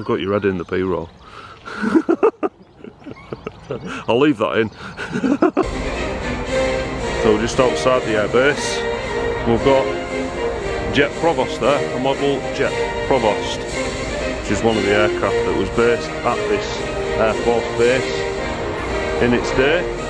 I've got your head in the B-roll. I'll leave that in. So we're just outside the airbase. We've got Jet Provost there, a model Jet Provost, which is one of the aircraft that was based at this Air Force base in its day.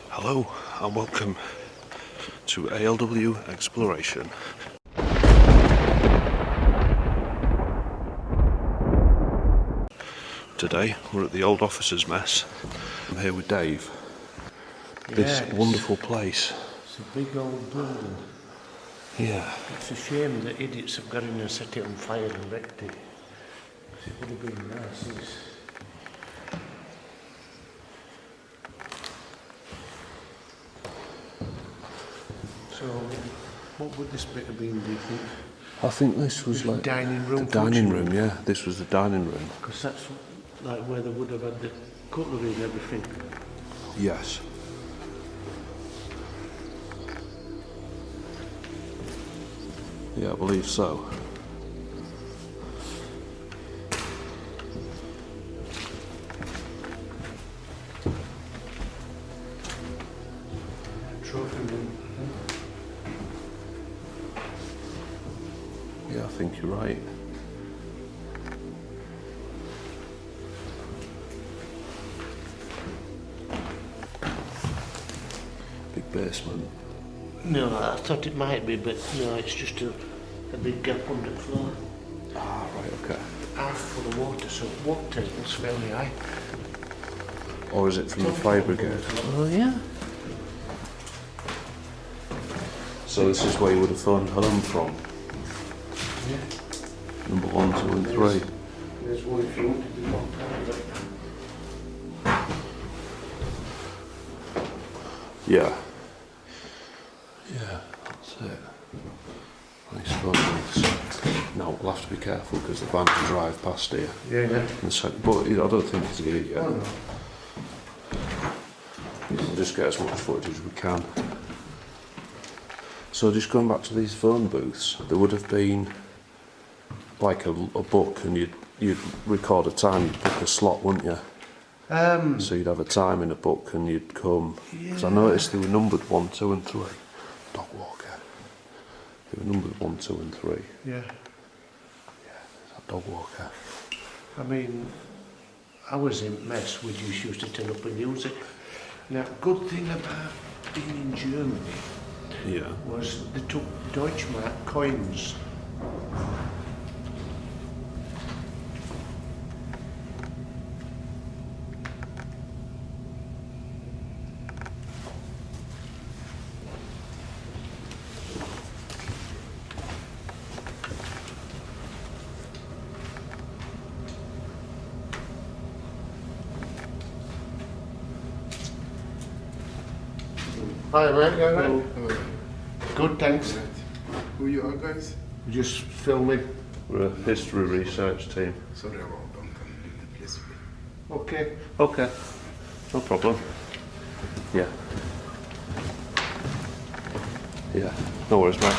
Hello and welcome to ALW Exploration. Today we're at the Old Officers' Mess. I'm here with Dave. This wonderful place. It's a big old building. Yeah. It's a shame that idiots have got in and set it on fire and wrecked it. It would have been nice. So, what would this bit have been, do you think? I think this was like dining room. The dining room, yeah. This was the dining room. Because that's like where they would have had the cutlery and everything. Yes. Yeah, I believe so. Trophy room. Yeah, I think you're right. Big basement. No, I thought it might be, but no, it's just a big gap under the floor. Ah, right, okay. Half full of water, so water table's fairly high. Or is it from the fire brigade? Oh, yeah. So this is where you would have phoned home from? Yeah. Number 1, 2 and 3. There's one if you wanted to be locked out. Yeah. Yeah, that's it. Nice photos. Now we'll have to be careful because the van can drive past here. Yeah. But I don't think it's here yet. Oh, no. We'll just get as much footage as we can. So just going back to these phone booths, there would have been like a book, and you'd record a time, you'd pick a slot, wouldn't you? So you'd have a time in a book and you'd come, because I noticed they were numbered 1, 2 and 3. Dog walker. They were numbered 1, 2 and 3. Yeah. Yeah, that dog walker. I mean, I was in mess, we just used to turn up and use it. Now, good thing about being in Germany was they took Deutschmark coins. Hi mate, you alright? Hello. Good, thanks. Who you are, guys? Just filming. We're a history research team. Sorry about that. Can leave the place, please. Okay. Okay, no problem. Yeah. Yeah, no worries, mate.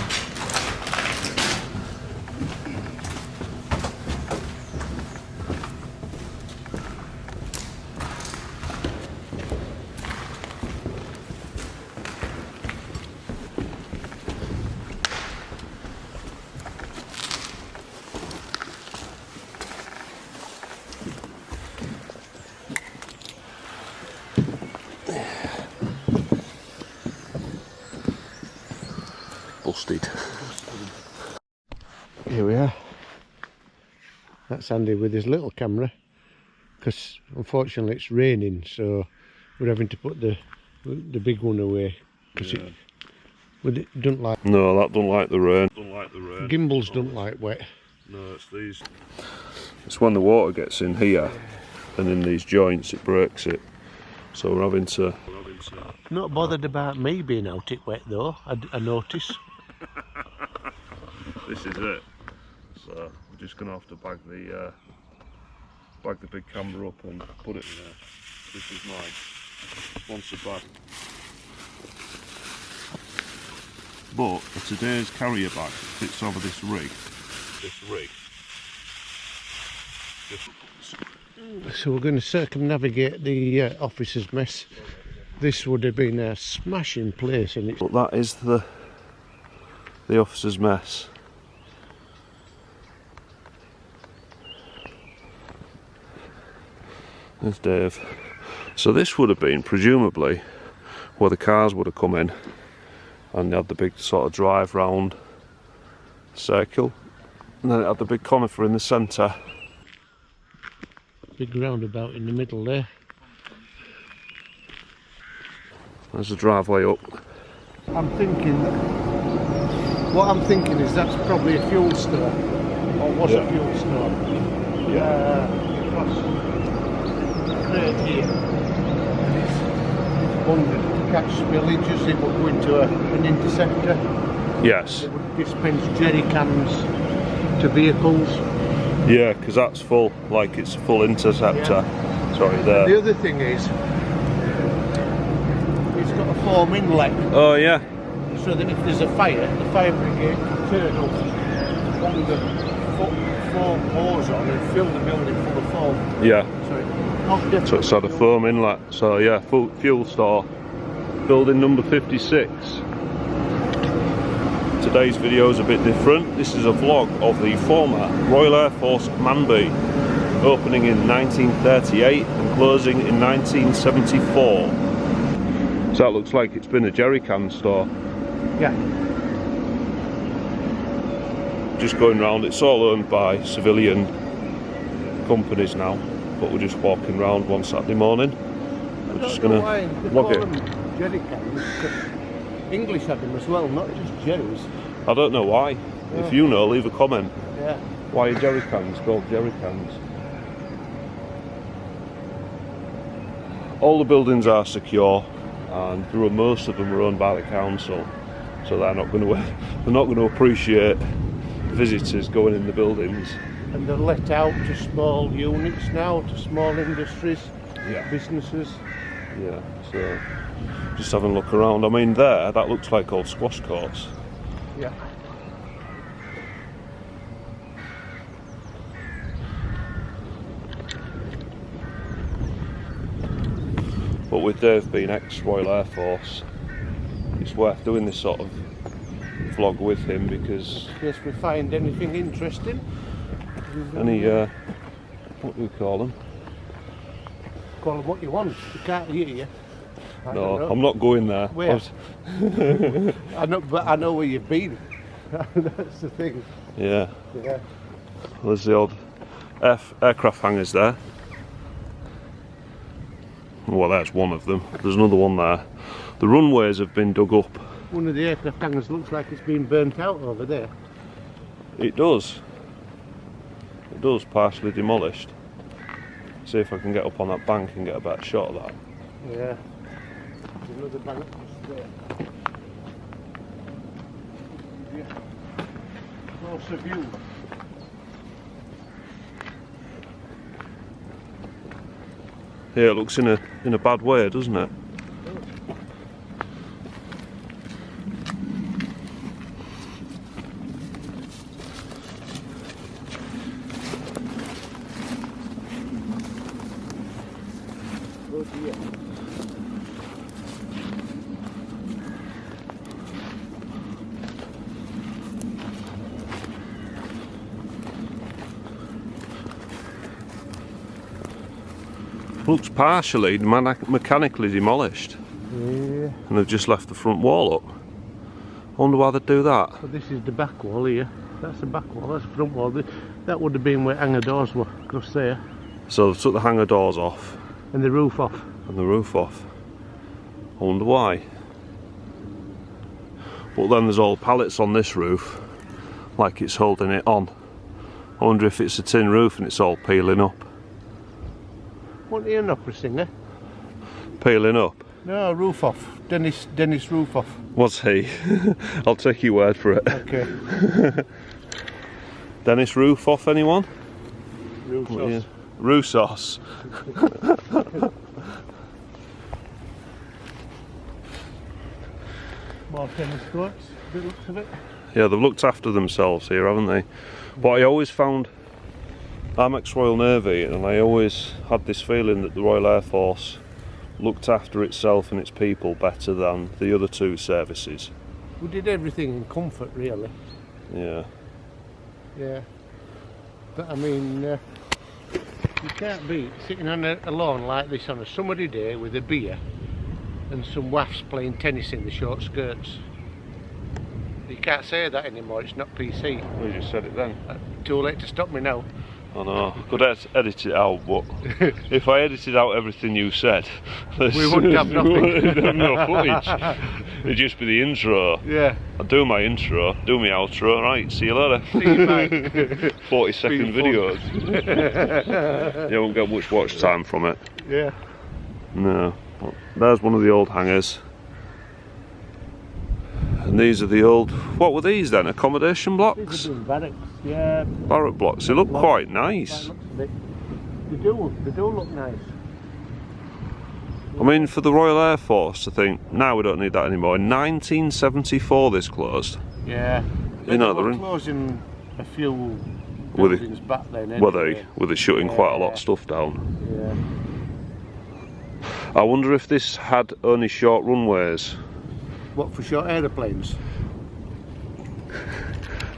Busted. Here we are. That's Andy with his little camera, because unfortunately it's raining, so we're having to put the big one away because it doesn't like. No, that don't like the rain. Don't like the rain. Gimbals don't like wet. No, it's these. It's when the water gets in here and in these joints, it breaks it. So we're having to. Not bothered about me being out it wet though. I notice. This is it. So we're just gonna have to bag the big camera up and put it in there. This is mine. Once a bag. But today's carrier bag fits over this rig. So we're going to circumnavigate the officers' mess. This would have been a smashing place, and it's. But that is the officers' mess. There's Dave. So this would have been presumably where the cars would have come in, and they had the big sort of drive round circle, and then it had the big conifer in the centre. Big roundabout in the middle there. There's the driveway up. What I'm thinking is that's probably a fuel store, or was a fuel store. Across right here, and it's one catch spillage, it would go into an interceptor. Yes. It would dispense jerry cans to vehicles. Yeah, because that's full, like it's a full interceptor. Yeah. Sorry, there. The other thing is, it's got a foam inlet. Oh yeah. So that if there's a fire, the fire brigade can turn up on the foam hose on and fill the building full of foam. Yeah. So So it's had a foam inlet. So yeah, fuel store. Building number 56. Today's video is a bit different. This is a vlog of the former Royal Air Force Manby, opening in 1938 and closing in 1974. So that looks like it's been a jerry can store. Yeah. Just going round, it's all owned by civilian companies now, but we're just walking round one Saturday morning. We're just going to log it. Jerry cans, because English had them as well, not just jerrys. I don't know why. Yeah. If you know, leave a comment. Yeah. Why are jerry cans called jerry cans? All the buildings are secure, and most of them are owned by the council, so they're not going to appreciate visitors going in the buildings. And they're let out to small units now, to small industries, businesses. Yeah, so just having a look around. I mean, that looks like old squash courts. Yeah. But with Dave being ex-Royal Air Force, it's worth doing this sort of vlog with him, because In case we find anything interesting. any what do we call them? Call them what you want. You can't hear you. I don't No, know. I'm not going there. Where? I know, but I know where you've been. That's the thing. Yeah. Yeah. There's the old aircraft hangars there. Well, that's one of them. There's another one there. The runways have been dug up. One of the aircraft hangars looks like it's been burnt out over there. It does. It does, partially demolished. See if I can get up on that bank and get a better shot of that. Yeah. There's another bank just there. Yeah. What's the view? Yeah, it looks in a bad way, doesn't it? Oh dear. Looks partially mechanically demolished. Yeah. And they've just left the front wall up. I wonder why they'd do that. So this is the back wall here. That's the back wall, that's the front wall. That would have been where hangar doors were, across there. So they took the hangar doors off. And the roof off. And the roof off. I wonder why. But then there's all pallets on this roof, like it's holding it on. I wonder if it's a tin roof and it's all peeling up. Wasn't he an opera singer? Peeling up? No, roof off. Dennis roof off. Was he? I'll take your word for it. Okay. Dennis roof off, anyone? Roofos. Yeah. Roofos. More tennis courts, the looks of it. Yeah, they've looked after themselves here, haven't they? But I always found, I'm ex-Royal Navy, and I always had this feeling that the Royal Air Force looked after itself and its people better than the other two services. We did everything in comfort, really. Yeah. Yeah. But I mean, you can't beat sitting on a lawn like this on a summery day with a beer and some waffs playing tennis in the short skirts. You can't say that anymore, it's not PC. We just said it then. Too late to stop me now. I know, I could edit it out, but if I edited out everything you said, we wouldn't have nothing. We wouldn't have no footage. It'd just be the intro. Yeah. I'd do my intro, do my outro, right, see you later. See you, bye. 40-second videos. You won't get much watch time from it. Yeah. No. But there's one of the old hangars. And these are the old, what were these then, accommodation blocks? These have been barracks, yeah. Barrack blocks, they look quite nice. They do look nice. I mean, for the Royal Air Force, I think, now we don't need that anymore. In 1974 this closed. Yeah. You know, they they're were in, closing a few were buildings back then anyway. were they shutting quite a lot of stuff down? Yeah. I wonder if this had only short runways. What, for short aeroplanes?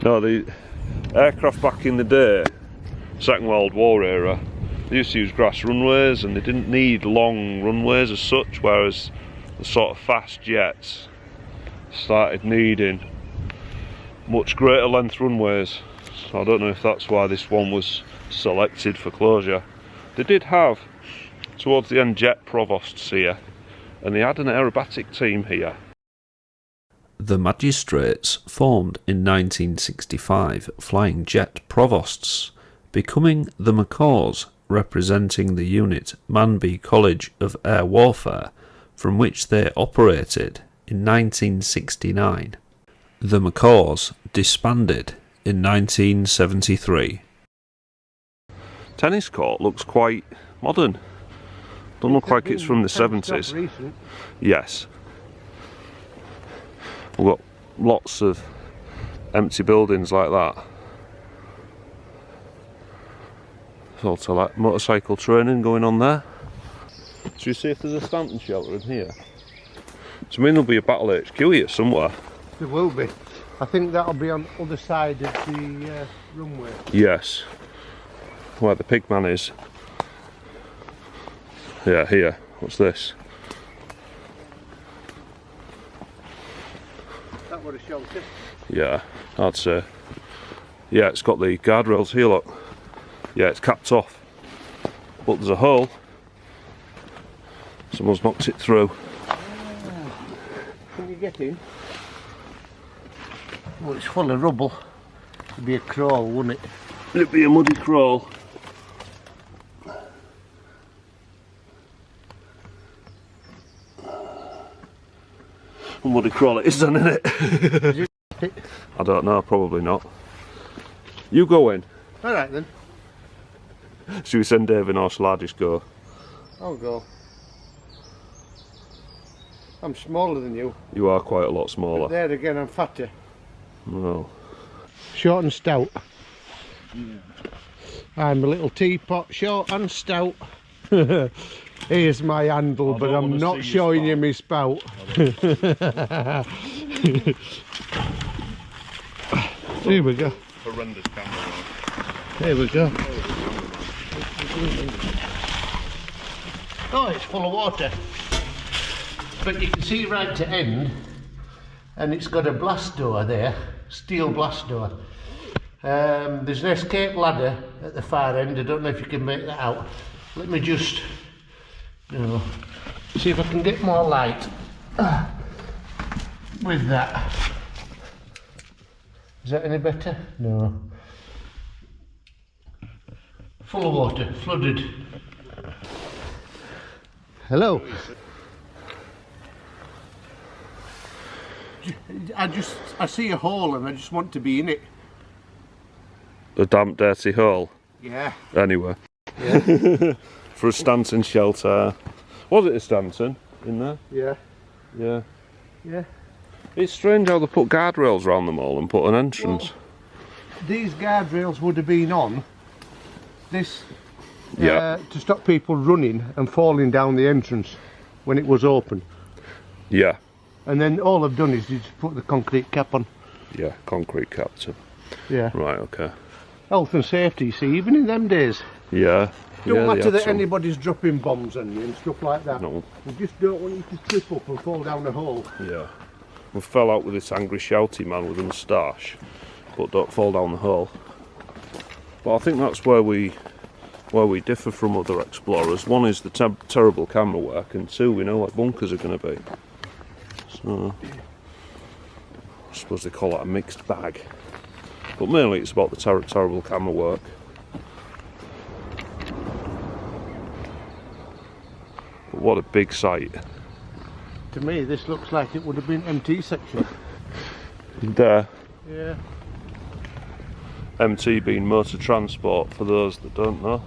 No, the aircraft back in the day, Second World War era, they used to use grass runways and they didn't need long runways as such, whereas the sort of fast jets started needing much greater length runways. So I don't know if that's why this one was selected for closure. They did have, towards the end, Jet Provosts here, and they had an aerobatic team here. The Magistrates formed in 1965 flying Jet Provosts, becoming the MACAWS, representing the unit Manby College of Air Warfare, from which they operated in 1969. The MACAWS disbanded in 1973. Tennis court looks quite modern. Doesn't look like it's from the 70s. Recent. Yes. We've got lots of empty buildings like that. There's also like motorcycle training going on there. Should we see if there's a Stanton shelter in here? So I mean there'll be a battle HQ here somewhere. There will be. I think that'll be on the other side of the runway. Yes. Where the pigman is. Yeah, here. What's this? That would have shelter. Yeah, I'd say. Yeah, it's got the guardrails here, look. Yeah, it's capped off. But there's a hole. Someone's knocked it through. Can you get in? Well, it's full of rubble. It'd be a crawl, wouldn't it? It'd be a muddy crawl. A muddy crawl it is then, isn't it? I don't know, probably not. You go in. Alright then. Should we send Dave in or shall I just go? I'll go. I'm smaller than you. You are quite a lot smaller. But there again, I'm fatter. Well. Short and stout. Yeah. I'm a little teapot, short and stout. Here's my handle, but I'm not showing you my spout. Here we go. Horrendous camera. Here we go. Oh, it's full of water. But you can see right to end, and it's got a blast door there, steel blast door. There's an escape ladder at the far end. I don't know if you can make that out. Let me just, see if I can get more light with that. Is that any better? No. Full of water, flooded. Hello. I see a hole and I just want to be in it. A damp, dirty hole? Yeah. Anyway. Yeah. For a Stanton shelter. Was it a Stanton in there? Yeah. Yeah. Yeah. It's strange how they put guardrails around them all and put an entrance. Well, these guardrails would have been on this Yeah. to stop people running and falling down the entrance when it was open. Yeah. And then all I've done is just put the concrete cap on. Yeah, concrete captain. Yeah. Right, okay. Health and safety, you see, even in them days. Yeah. Don't yeah, matter that some. anybody's dropping bombs on you and stuff like that. No. We just don't want you to trip up and fall down a hole. Yeah. We fell out with this angry shouty man with a moustache, but don't fall down the hole. But I think that's where we differ from other explorers. One is the terrible camera work, and two, we know what bunkers are going to be. So I suppose they call it a mixed bag. But mainly it's about the terrible camera work. But what a big site. To me, this looks like it would have been MT section. There. Yeah. MT being motor transport, for those that don't know.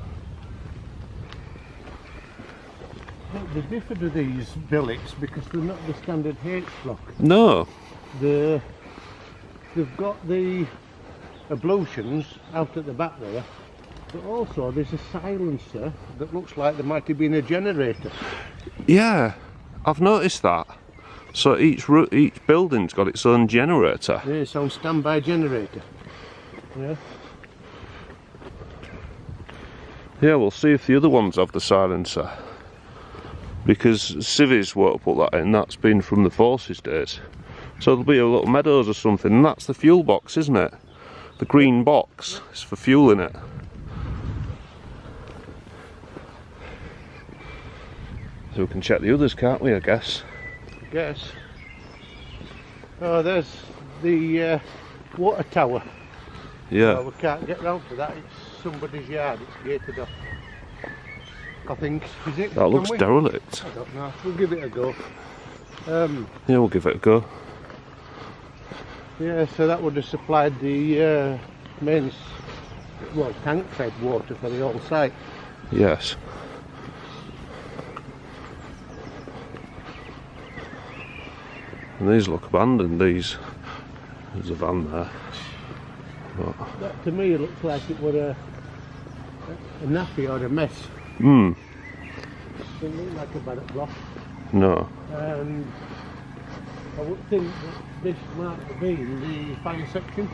Look, they're different to these billets because they're not the standard H block. No. They've got the ablutions out at the back there, but also there's a silencer that looks like there might have been a generator. Yeah, I've noticed that. So each building's got its own generator. Yeah, it's on standby generator. Yeah. Yeah, we'll see if the other ones have the silencer. Because civvies won't put that in, that's been from the forces days. So there'll be a little meadows or something, and that's the fuel box, isn't it? The green box is for fuel in it. So we can check the others, can't we, I guess? I guess. Oh, there's the water tower. Yeah. Well, we can't get round to that, it's somebody's yard, it's gated off. I think, is it? That looks Can we? derelict. I don't know, we'll give it a go. Yeah, we'll give it a go. Yeah, so that would have supplied the main, well, tank fed water for the whole site. Yes. And these look abandoned, these. There's a van there. But That to me looks like it was a nappy or a mess. Hmm. Doesn't look like a barrack block. No. And I would think that this might have been the fire section.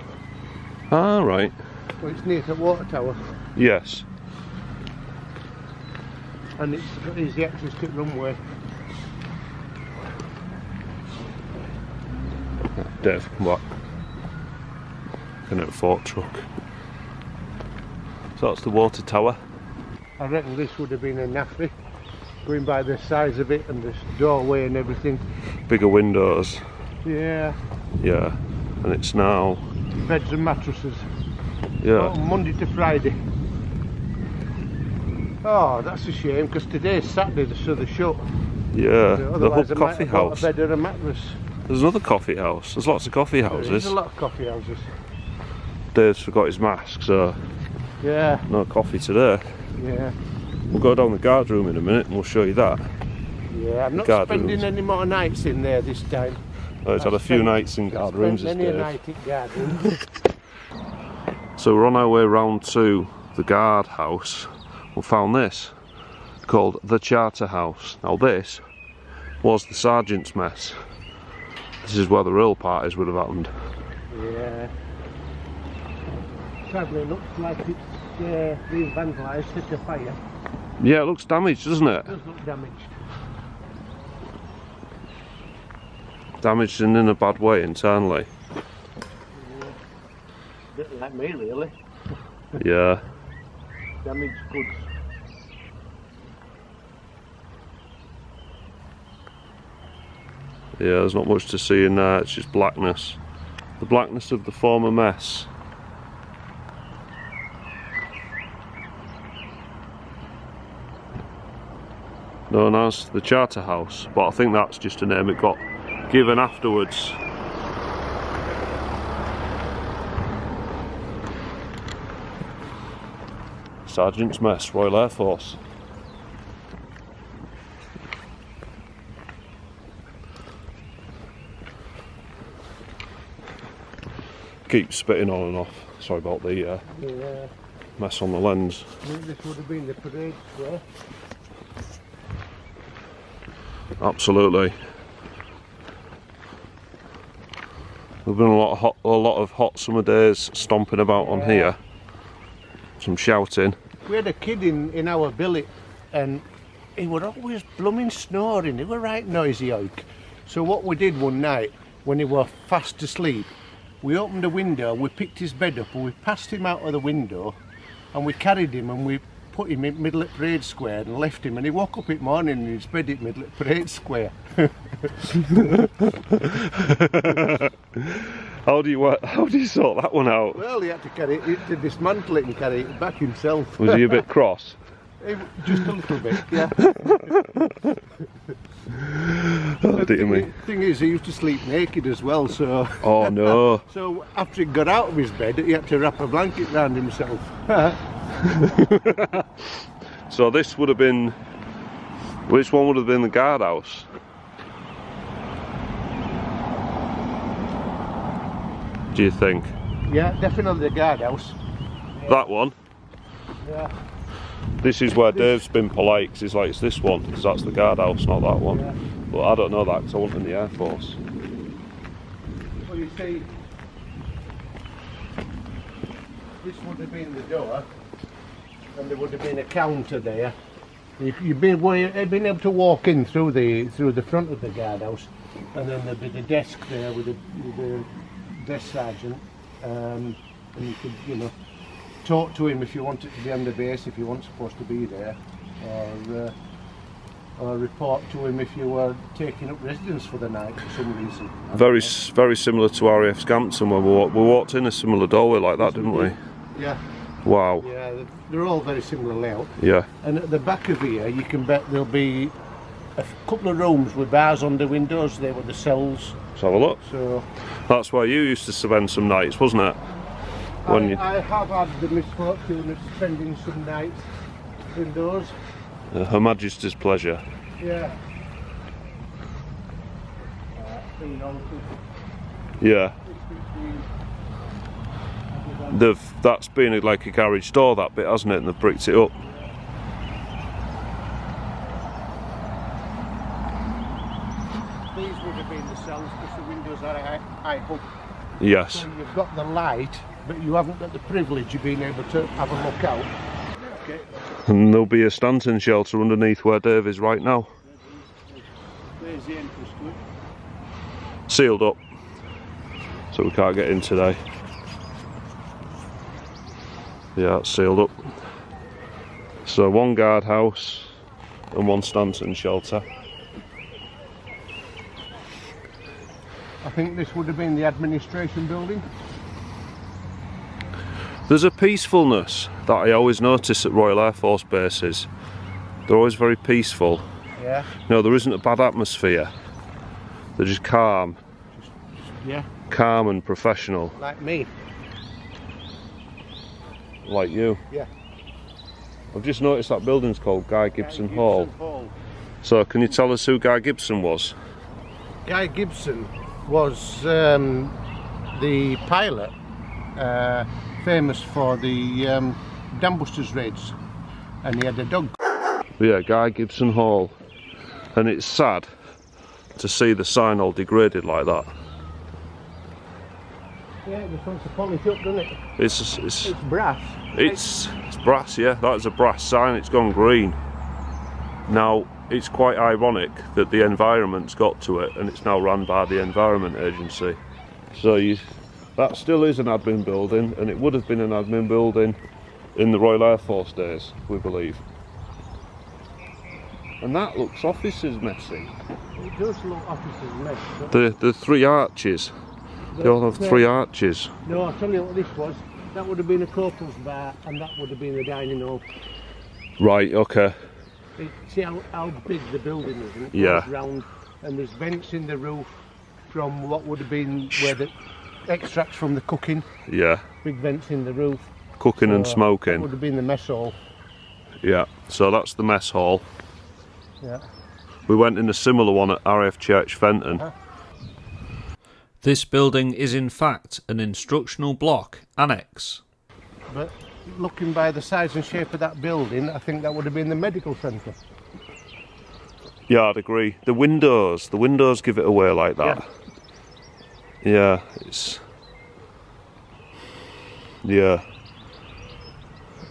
Ah, right. Well, it's near the water tower, Yes. and it's got easy access to the runway. Dave, come back. In a fork truck. So that's the water tower. I reckon this would have been a naffy, going by the size of it and the doorway and everything. Bigger windows. Yeah, Yeah. And it's now. beds and mattresses. Yeah. Oh, Monday to Friday. Oh, that's a shame because today's Saturday, so they're shut. Yeah. The Otherwise, Hub I might Coffee have bought House. a bed or a mattress. There's another coffee house. There's lots of coffee There's houses. a lot of coffee houses. Dave's forgot his mask, so Yeah, no coffee today. yeah. We'll go down the guard room in a minute and we'll show you that. Yeah, I'm not Guard spending rooms. any more nights in there this time. Oh, he's had a few nights in guard rooms, has Many a Dave. night in guard rooms. So we're on our way round to the guard house. We found this called the Charter House. Now this was the sergeant's mess. This is where the real parties would have happened. Yeah. Sadly, it looks like it's been vandalised, set a fire. Yeah, it looks damaged, doesn't it? It does look damaged. Damaged and in a bad way internally. Yeah. Bit like me, really. Yeah. Damaged goods. Yeah, there's not much to see in there, it's just blackness. The blackness of the former mess. Known as the Charter House, but I think that's just a name it got given afterwards. Sergeant's Mess, Royal Air Force. Keep spitting on and off. Sorry about the Yeah. mess on the lens. I think this would have been the parade square. Absolutely. There've been a lot of hot summer days stomping about on here. Some shouting. We had a kid in our billet and he were always blooming snoring. He were right noisy oik. So what we did one night when he were fast asleep, we opened the window, we picked his bed up and we passed him out of the window and we carried him and we put him in middle at Parade Square and left him, and he woke up in the morning in his bed at middle at Parade Square. How do you sort that one out? Well, he had to carry it, to dismantle it and carry it back himself. Was he a bit cross? Just a little bit, yeah. Oh, dear me. Thing is, he used to sleep naked as well, so... Oh no. So after he got out of his bed, he had to wrap a blanket round himself. So this would have been... Which one would have been the guardhouse? Do you think? Yeah, definitely the guardhouse. That one? Yeah. This is where Dave's been polite, because he's like, it's this one, because that's the guardhouse, not that one. Yeah. But I don't know that, because I wasn't in the Air Force. Well, you see, this would have been the door, and there would have been a counter there. You'd been able to walk in through the front of the guardhouse, and then there'd be the desk there with the desk sergeant, and you could, you know, talk to him if you wanted to be on the base, if you weren't supposed to be there, or report to him if you were taking up residence for the night for some reason. Very similar to RAF Scampton, when we walked in a similar doorway like that, didn't we? Yeah. Wow. Yeah, they're all very similar layout. Yeah. And at the back of here, you can bet there'll be a couple of rooms with bars on the windows. They were the cells. Let's have a look. So That's where you used to spend some nights, wasn't it? I have had the misfortune of spending some nights indoors. Her Majesty's pleasure. Yeah. Yeah. That's been like a garage door, that bit, hasn't it? And they've bricked it up. These would have been the cells because the windows are high up. Yes. So you've got the light, but you haven't got the privilege of being able to have a look out. Okay. And there'll be a Stanton shelter underneath where Dave is right now. There's the entrance to it. Sealed up, so we can't get in today. Yeah, it's sealed up. So one guardhouse and one Stanton shelter. I think this would have been the administration building. There's a peacefulness that I always notice at Royal Air Force bases. They're always very peaceful. Yeah. No, there isn't a bad atmosphere. They're just calm. Yeah. Calm and professional. Like me. like you. Yeah. I've just noticed that building's called Guy Gibson Hall. Hall. So can you tell us who Guy Gibson was? Guy Gibson was the pilot, famous for the dam busters raids, and he had a dog. Yeah, Guy Gibson Hall. And it's sad to see the sign all degraded like that. Yeah, it just wants to polish up, doesn't it? It's brass. It's brass, yeah. That is a brass sign. It's gone green. Now, it's quite ironic that the environment's got to it, and it's now run by the Environment Agency. So that still is an admin building, and it would have been an admin building in the Royal Air Force days, we believe. And that looks officers messy. It does look officers messy. The three arches. They all have three arches. No, I'll tell you what this was. That would have been a corporal's bar, and that would have been a dining hall. Right, okay. See how big the building is, and it Yeah. goes round, and there's vents in the roof from what would have been where the extracts from the cooking. Yeah. Big vents in the roof. Cooking and That smoking. would have been the mess hall. Yeah, so that's the mess hall. Yeah. We went in a similar one at RAF Church Fenton. This building is in fact an instructional block annex. But looking by the size and shape of that building, I think that would have been the medical centre. Yeah, I'd agree. The windows give it away like that. Yeah, it's... Yeah.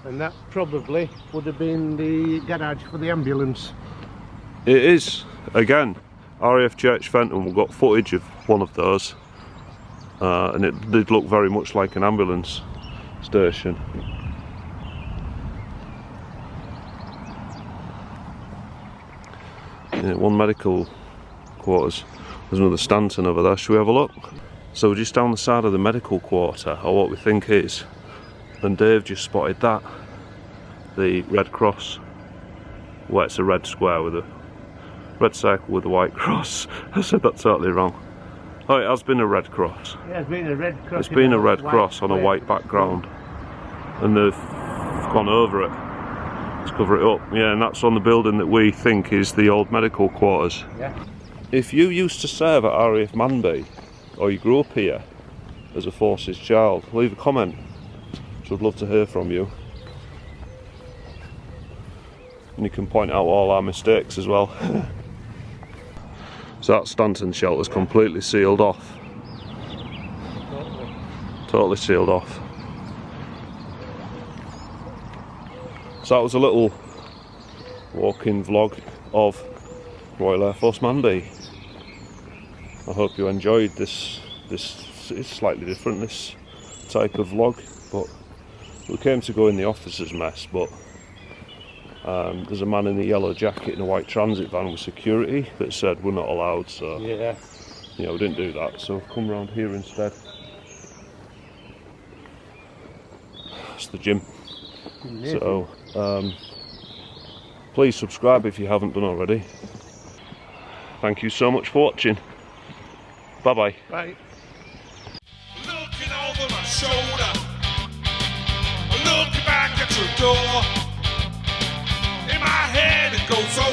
And that probably would have been the garage for the ambulance. It is. Again, RAF Church Fenton, we've got footage of one of those. And it did look very much like an ambulance station. Yeah, one medical quarters. There's another Stanton over there. Should we have a look? So we're just down the side of the medical quarter, or what we think is. And Dave just spotted that. The Red Cross. Well, it's a red square with a red circle with a white cross. I said that totally wrong. Oh, it has been a red cross. Yeah, it's been a red cross. It's been a red cross on a white background. And they've gone over it to cover it up. Yeah, and that's on the building that we think is the old medical quarters. Yeah. If you used to serve at RAF Manby, or you grew up here as a Forces child, leave a comment. So I'd love to hear from you. And you can point out all our mistakes as well. So that Stanton shelter's completely sealed off. Totally sealed off. So that was a little walk-in vlog of Royal Air Force Manby. I hope you enjoyed this. This is slightly different, this type of vlog, but we came to go in the officers' mess, but there's a man in a yellow jacket in a white transit van with security that said we're not allowed, so Yeah. yeah, we didn't do that, so we've come round here instead. It's the gym. So please subscribe if you haven't done already. Thank you so much for watching. Bye bye. Bye. Looking over my shoulder, looking back at your door. In my head it goes on.